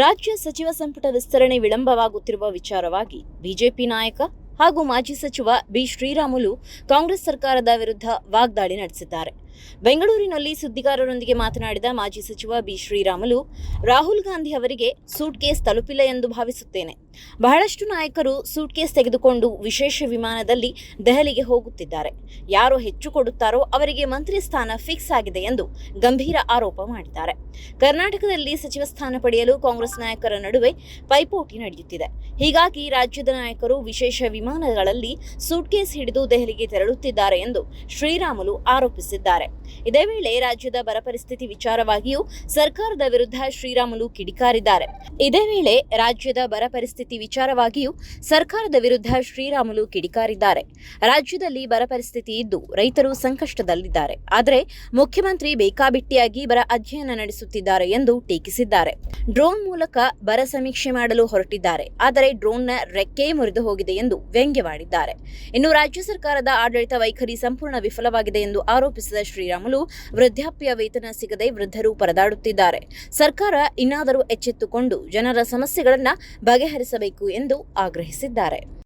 ರಾಜ್ಯ ಸಚಿವ ಸಂಪುಟ ವಿಸ್ತರಣೆ ವಿಳಂಬವಾಗುತ್ತಿರುವ ವಿಚಾರವಾಗಿ ಬಿಜೆಪಿ ನಾಯಕ ಹಾಗೂ ಮಾಜಿ ಸಚಿವ ಬಿ ಶ್ರೀರಾಮುಲು ಕಾಂಗ್ರೆಸ್ ಸರ್ಕಾರದ ವಿರುದ್ಧ ವಾಗ್ದಾಳಿ ನಡೆಸಿದ್ದಾರೆ. ಬೆಂಗಳೂರಿನಲ್ಲಿ ಸುದ್ದಿಗಾರರೊಂದಿಗೆ ಮಾತನಾಡಿದ ಮಾಜಿ ಸಚಿವ ಬಿ ಶ್ರೀರಾಮುಲು, ರಾಹುಲ್ ಗಾಂಧಿ ಅವರಿಗೆ ಸೂಟ್ಕೇಸ್ ತಲುಪಿಲ್ಲ ಎಂದು ಭಾವಿಸುತ್ತೇನೆ. ಬಹಳಷ್ಟು ನಾಯಕರು ಸೂಟ್ಕೇಸ್ ತೆಗೆದುಕೊಂಡು ವಿಶೇಷ ವಿಮಾನದಲ್ಲಿ ದೆಹಲಿಗೆ ಹೋಗುತ್ತಿದ್ದಾರೆ. ಯಾರು ಹೆಚ್ಚು ಕೊಡುತ್ತಾರೋ ಅವರಿಗೆ ಮಂತ್ರಿ ಸ್ಥಾನ ಫಿಕ್ಸ್ ಆಗಿದೆ ಎಂದು ಗಂಭೀರ ಆರೋಪ ಮಾಡಿದ್ದಾರೆ. ಕರ್ನಾಟಕದಲ್ಲಿ ಸಚಿವ ಸ್ಥಾನ ಪಡೆಯಲು ಕಾಂಗ್ರೆಸ್ ನಾಯಕರ ನಡುವೆ ಪೈಪೋಟಿ ನಡೆಯುತ್ತಿದೆ. ಹೀಗಾಗಿ ರಾಜ್ಯದ ನಾಯಕರು ವಿಶೇಷ ವಿಮಾನಗಳಲ್ಲಿ ಸೂಟ್ಕೇಸ್ ಹಿಡಿದು ದೆಹಲಿಗೆ ತೆರಳುತ್ತಿದ್ದಾರೆ ಎಂದು ಶ್ರೀರಾಮುಲು ಆರೋಪಿಸಿದ್ದಾರೆ. ಇದೇ ವೇಳೆ ರಾಜ್ಯದ ಬರ ಪರಿಸ್ಥಿತಿ ವಿಚಾರವಾಗಿಯೂ ಸರ್ಕಾರದ ವಿರುದ್ಧ ಶ್ರೀರಾಮುಲು ಕಿಡಿಕಾರಿದ್ದಾರೆ. ರಾಜ್ಯದಲ್ಲಿ ಬರ ಪರಿಸ್ಥಿತಿ ಇದ್ದು ರೈತರು ಸಂಕಷ್ಟದಲ್ಲಿದ್ದಾರೆ. ಆದರೆ ಮುಖ್ಯಮಂತ್ರಿ ಬೇಕಾಬಿಟ್ಟಿಯಾಗಿ ಬರ ಅಧ್ಯಯನ ನಡೆಸುತ್ತಿದ್ದಾರೆ ಎಂದು ಟೀಕಿಸಿದ್ದಾರೆ. ಡ್ರೋನ್ ಮೂಲಕ ಬರ ಸಮೀಕ್ಷೆ ಮಾಡಲು ಹೊರಟಿದ್ದಾರೆ. ಆದರೆ ಡ್ರೋನ್ನ ರೆಕ್ಕೆ ಮುರಿದು ಹೋಗಿದೆ ಎಂದು ವ್ಯಂಗ್ಯವಾಡಿದ್ದಾರೆ. ಇನ್ನು ರಾಜ್ಯ ಸರ್ಕಾರದ ಆಡಳಿತ ವೈಖರಿ ಸಂಪೂರ್ಣ ವಿಫಲವಾಗಿದೆ ಎಂದು ಆರೋಪಿಸಿದ ಶ್ರೀರಾಮುಲು, ವೃದ್ಧಾಪ್ಯ ವೇತನ ಸಿಗದೆ ವೃದ್ಧರು ಪರದಾಡುತ್ತಿದ್ದಾರೆ. ಸರ್ಕಾರ ಇನ್ನಾದರೂ ಎಚ್ಚೆತ್ತುಕೊಂಡು ಜನರ ಸಮಸ್ಯೆಗಳನ್ನು ಬಗೆಹರಿಸಬೇಕು ಎಂದು ಆಗ್ರಹಿಸಿದ್ದಾರೆ.